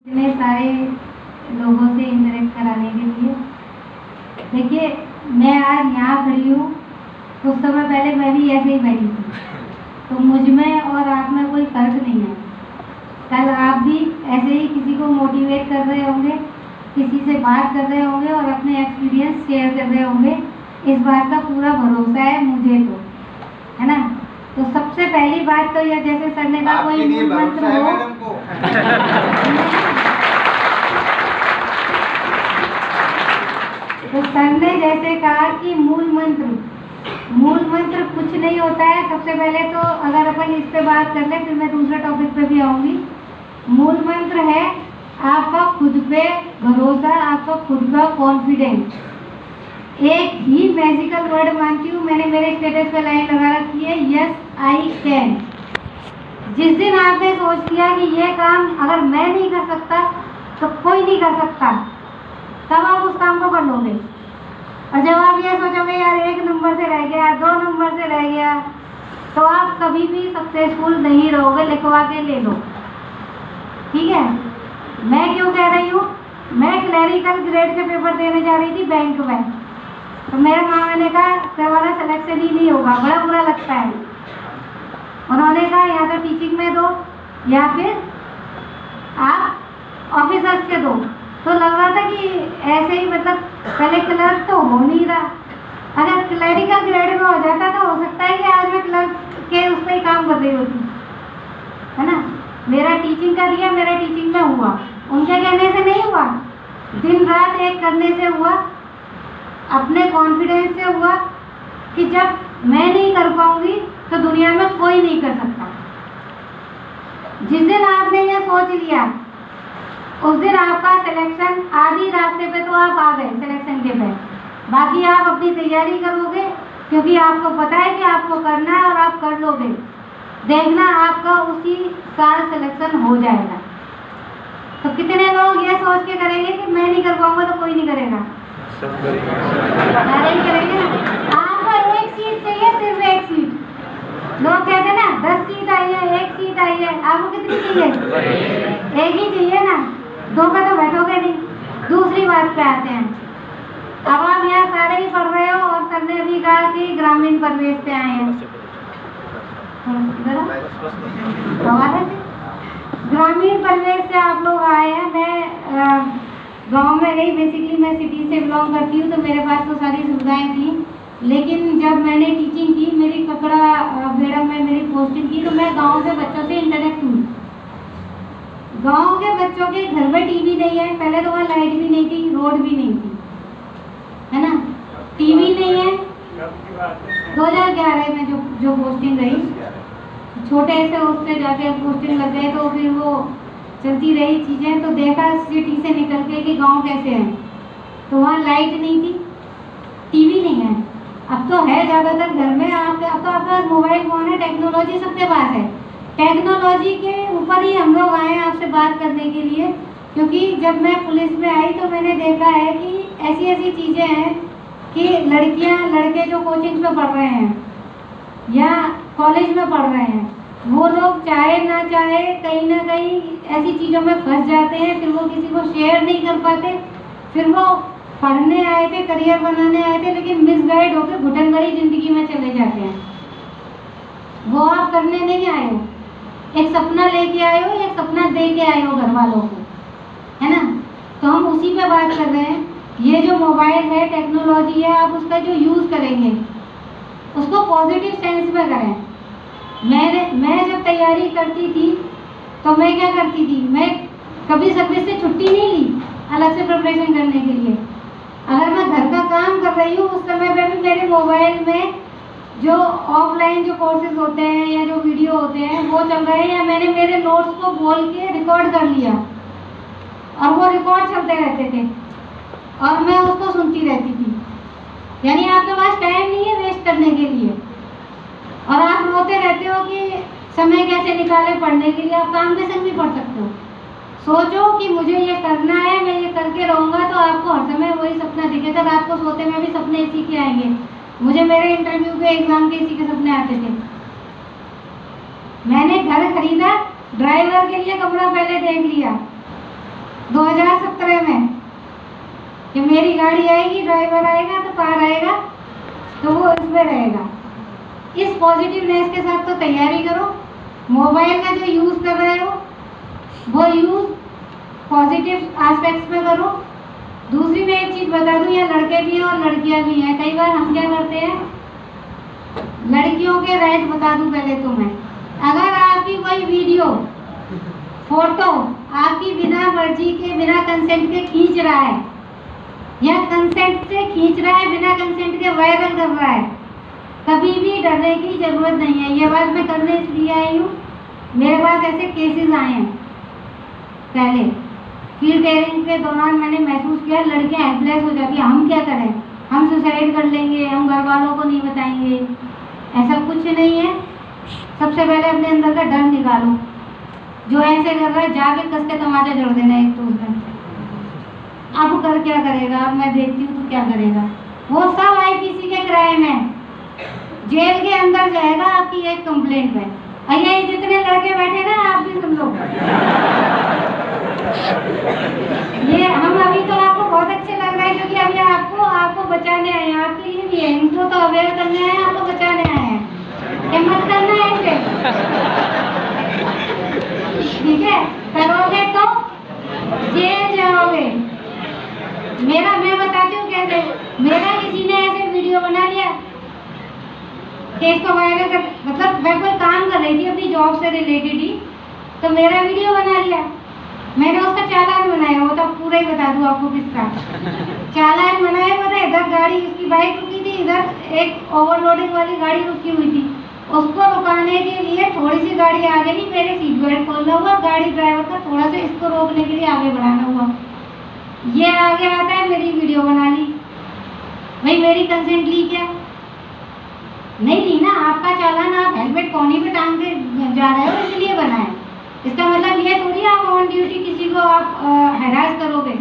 इतने सारे लोगों से इंटरेक्ट कराने के लिए। देखिए, मैं आज यहाँ खड़ी हूँ, कुछ समय पहले मैं भी ऐसे ही बैठी थी, तो मुझ में और आप में कोई फर्क नहीं है। कल आप भी ऐसे ही किसी को मोटिवेट कर रहे होंगे, किसी से बात कर रहे होंगे और अपने एक्सपीरियंस शेयर कर रहे होंगे। इस बात का पूरा भरोसा है मुझे, तो है ना। तो सबसे पहली बात तो यह, जैसे सर ने कहा कोई मूल मंत्र हो तो सर ने जैसे कहा कि मूल मंत्र कुछ नहीं होता है। सबसे पहले तो अगर अपन इस पे बात कर ले, फिर मैं दूसरे टॉपिक पे भी आऊंगी। मूल मंत्र है आपका खुद पे भरोसा, आपका खुद का कॉन्फिडेंस। एक ही मैजिकल वर्ड मानती हूँ, मैंने मेरे स्टेटस पे लाइन लगा रखी है, यस आई कैन। जिस दिन आपने सोच लिया कि ये काम अगर मैं नहीं कर सकता तो कोई नहीं कर सकता, तब आप उस काम को कर लोगे। और जब आप ये सोचोगे यार 1 नंबर से रह गया, 2 नंबर से रह गया, तो आप कभी भी सक्सेसफुल नहीं रहोगे। लिखवा के ले लो, ठीक है। मैं क्यों कह रही हूँ, मैं क्लरिकल ग्रेड के पेपर देने जा रही थी बैंक में, तो मेरे मामा ने कहा तुम्हारा सिलेक्शन ही नहीं होगा, बड़ा बुरा लगता है। उन्होंने कहा या तो टीचिंग में दो या फिर आप ऑफिसर्स के दो। तो लग रहा था कि ऐसे ही, मतलब पहले क्लर्क तो हो नहीं रहा, अगर क्लरिकल ग्रेड में हो जाता तो हो सकता है कि आज मैं क्लर्क के उस पर ही काम कर रही होती, है ना। मेरा टीचिंग का दिया, मेरा टीचिंग में हुआ, उनके कहने से नहीं हुआ, दिन रात एक करने से हुआ, अपने कॉन्फिडेंस से हुआ कि जब मैं नहीं कर पाऊंगी तो दुनिया में कोई नहीं कर सकता। जिस दिन आपने ये सोच लिया, उस दिन आपका सिलेक्शन आधी रास्ते पे तो आप आ गए सिलेक्शन के पे। बाकी आप अपनी तैयारी करोगे, क्योंकि आपको पता है कि आपको करना है और आप कर लोगे। देखना आपका उसी साल सिलेक्शन हो जाएगा। तो कितने लोग ये सोच के करेंगे कि मैं नहीं कर पाऊंगा तो कोई नहीं करेगा, सारे ही करेंगे ना। आपको एक सीट चाहिए, सिर्फ एक सीट। लोग कहते हैं ना 10 सीट आई है, 1 सीट आई है, आपको कितनी चाहिए? एक ही चाहिए ना, 2 पे तो बैठोगे नहीं। दूसरी बात पे आते हैं, अब आप यहाँ सारे ही पढ़ रहे हो और सर ने भी कहा कि ग्रामीण परिवेश से आए हैं। ग्रामीण परिवेश से आप लोग आए हैं। मैं गांव में रही, बेसिकली मैं सिटी से बिलोंग करती हूँ, तो मेरे पास तो सारी सुविधाएं थी। लेकिन जब मैंने टीचिंग की, मेरी कपड़ा बेड़ा में मेरी पोस्टिंग की, तो मैं गांव के बच्चों से इंटरेक्ट हुई। गांव के बच्चों के घर में टीवी नहीं है, पहले तो वहाँ लाइट भी नहीं थी, रोड भी नहीं थी, है ना। टीवी नहीं है। 2011 में जो पोस्टिंग रही, छोटे से उससे जाके पोस्टिंग लग गए, तो फिर वो चलती रही चीज़ें। तो देखा सिटी से निकल के कि गांव कैसे है, तो वहाँ लाइट नहीं थी, टीवी नहीं है। अब तो है ज़्यादातर घर में, अब तो आपका मोबाइल फोन है, टेक्नोलॉजी सबके पास है। टेक्नोलॉजी के ऊपर ही हम लोग आए हैं आपसे बात करने के लिए, क्योंकि जब मैं पुलिस में आई तो मैंने देखा है कि ऐसी ऐसी चीज़ें हैं कि लड़कियां लड़के जो कोचिंग में पढ़ रहे हैं या कॉलेज में पढ़ रहे हैं, वो लोग चाहे ना चाहे कहीं ना कहीं ऐसी चीज़ों में फंस जाते हैं। फिर वो किसी को शेयर नहीं कर पाते, फिर वो पढ़ने आए थे, करियर बनाने आए थे, लेकिन मिसगाइड होकर घुटन भरी जिंदगी में चले जाते हैं। वो आप करने नहीं आए हो, एक सपना लेके आए हो, एक सपना दे के आए हो घर वालों को, है ना। तो हम उसी पे बात कर रहे हैं। ये जो मोबाइल है, टेक्नोलॉजी है, आप उसका जो यूज़ करेंगे उसको पॉजिटिव सेंस में करें। मैं जब तैयारी करती थी तो मैं क्या करती थी, मैं कभी सर्विस से छुट्टी नहीं ली अलग से प्रिपरेशन करने के लिए। अगर मैं घर का काम कर रही हूँ, उस समय पे भी मेरे मोबाइल में जो ऑफलाइन जो कोर्सेज होते हैं या जो वीडियो होते हैं वो चल रहे हैं, या मैंने मेरे नोट्स को बोल के रिकॉर्ड कर लिया और वो रिकॉर्ड चलते रहते थे और मैं उसको सुनती रहती थी। यानी आपके पास टाइम नहीं है वेस्ट करने के लिए, और आप रोते रहते हो कि समय कैसे निकाले पढ़ने के लिए। आप काम के संग भी पढ़ सकते हो। सोचो कि मुझे ये करना है, मैं ये करके रहूँगा, तो आपको हर समय वही सपना दिखेगा। आपको सोते में भी सपने इसी के आएंगे। मुझे मेरे इंटरव्यू के एग्जाम के इसी के सपने आते थे। मैंने घर खरीदा, ड्राइवर के लिए कपड़ा पहले देख लिया, 2017 में कि मेरी गाड़ी आएगी, ड्राइवर आएगा तो कार आएगा तो वो इसमें रहेगा। इस पॉजिटिवनेस के साथ तो तैयारी करो। मोबाइल का जो यूज़ कर रहे हो वो यूज़ पॉजिटिव एस्पेक्ट्स में करो। दूसरी मैं एक चीज़ बता दूं, यहाँ लड़के भी हैं और लड़कियां भी हैं। कई बार हम क्या करते हैं, लड़कियों के राइट बता दूं पहले तो मैं, अगर आपकी कोई वीडियो फोटो आपकी बिना मर्जी के, बिना कंसेंट के खींच रहा है या कंसेंट से खींच रहा है, बिना कंसेंट के वायरल कर रहा है, कभी भी डरने की जरूरत नहीं है। ये बात मैं करने इसलिए आई हूँ, मेरे पास ऐसे केसेस आए हैं। पहले फील्ड टेयरिंग के दौरान मैंने महसूस किया लड़कियां हेल्पलेस हो जाती हैं। हम क्या करें, हम सुसाइड कर लेंगे, हम घर वालों को नहीं बताएंगे। ऐसा कुछ नहीं है। सबसे पहले अपने अंदर का डर निकालो। जो ऐसे कर रहा है जाके कस के तमाचा जड़ देना एक तो उसमें। अब कर क्या करेगा, अब मैं देखती हूँ तो क्या करेगा। वो सब आईपीसी के क्राइम है, जेल के अंदर जाएगा आपकी एक कंप्लेंट पे। ये जितने लड़के बैठे ना, आप भी सुन लो। ये हम अभी तो आपको बहुत अच्छे लग रहे हैं क्योंकि अभी आपको बचाने आए हैं, आपके लिए नहीं है। इनको तो अवेयर करने आए हैं, आपको बचाने आए हैं। हिम्मत करना है इसे, ठीक है? करोगे तो जेल जाओगे। मैं बताती हूँ कैसे। मेरा किसी ने ऐसे वीडियो बना लिया कि इसको वायरल कर, मतलब मैं कोई काम कर रही थी अपनी जॉब से रिलेटेड ही, तो मेरा वीडियो बना लिया। मैंने उसका चालान बनाया, वो तो पूरा ही बता दूँ आपको किसका चालान बनाया। पता है, इधर गाड़ी, उसकी बाइक रुकी थी, इधर एक ओवरलोडिंग वाली गाड़ी रुकी हुई थी। उसको रुकाने के लिए थोड़ी सी गाड़ी आगे नहीं, मेरे सीट बेल्ट खोलना हुआ, गाड़ी ड्राइवर का थोड़ा सा इसको रोकने के लिए आगे बढ़ाना हुआ। ये आगे आता है, मेरी वीडियो बना ली। भाई मेरी कंसेंट ली क्या? नहीं ली ना। आपका चालान आप हेलमेट कोनी पे टांग के जा रहे हो इसलिए बना है। इसका मतलब ये थोड़ी आप ऑन ड्यूटी किसी को आप हैरास करोगे।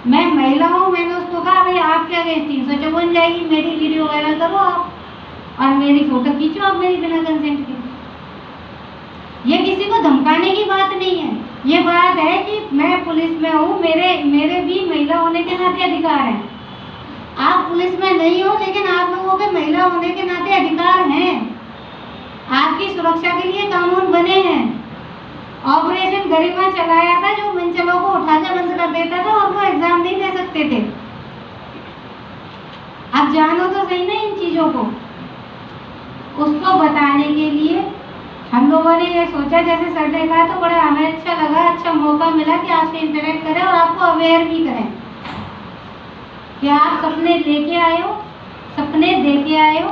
मैं महिला हूँ, मैंने उसको कहा भाई आप क्या गए 354 जाएगी, मेरी वीडियो वायरल करो आप और मेरी फोटो खींचो आप मेरी बिना कंसेंट के। ये किसी को धमकाने की बात नहीं है। ये बात है कि मैं पुलिस में हूँ, मेरे भी महिला होने के नाते अधिकार हैं। आप पुलिस में नहीं हो लेकिन आप लोगों के महिला होने के नाते अधिकार हैं। आपकी सुरक्षा के लिए कानून बने हैं। ऑपरेशन गरिमा चलाया था जो मंचलों को उठाकर बंद कर देता था और वो एग्जाम नहीं दे सकते थे। अब जानो तो सही ना इन चीजों को। उसको बताने के लिए हम लोगों ने ये सोचा, जैसे सर ने कहा तो बड़ा हमें अच्छा लगा, अच्छा मौका मिला कि आपसे इंटरेक्ट करें और आपको अवेयर भी करें कि आप सपने लेके आए हो, सपने देके आए हो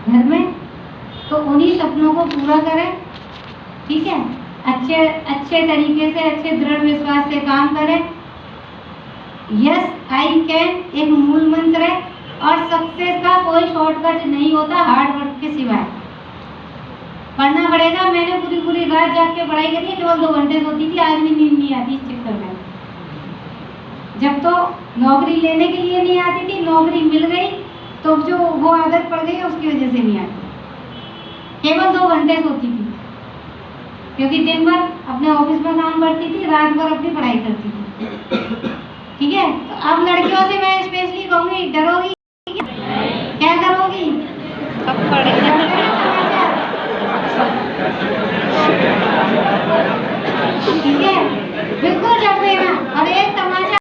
घर में, तो उन्हीं सपनों को पूरा करें। ठीक है, अच्छे तरीके से, अच्छे दृढ़ विश्वास से काम करें। यस आई कैन एक मूल मंत्र है और सक्सेस का कोई शॉर्टकट नहीं होता हार्ड वर्क के सिवाय। पढ़ना पड़ेगा। मैंने पूरी रात जाग के पढ़ाई करी है, केवल 2 घंटे सोती थी, आज भी नींद नहीं आती इस चक्कर में। जब तो नौकरी लेने के लिए नहीं आती थी, नौकरी मिल गई तो जो वो आदत पड़ गई उसकी वजह से नहीं आती। केवल 2 घंटे सोती थी क्योंकि दिन भर अपने ऑफिस में काम करती थी, रात भर अपनी पढ़ाई करती थी। ठीक है, तो अब लड़कियों से मैं स्पेशली कहूँगी, डरोगी क्या करोगी? ठीक है, बिल्कुल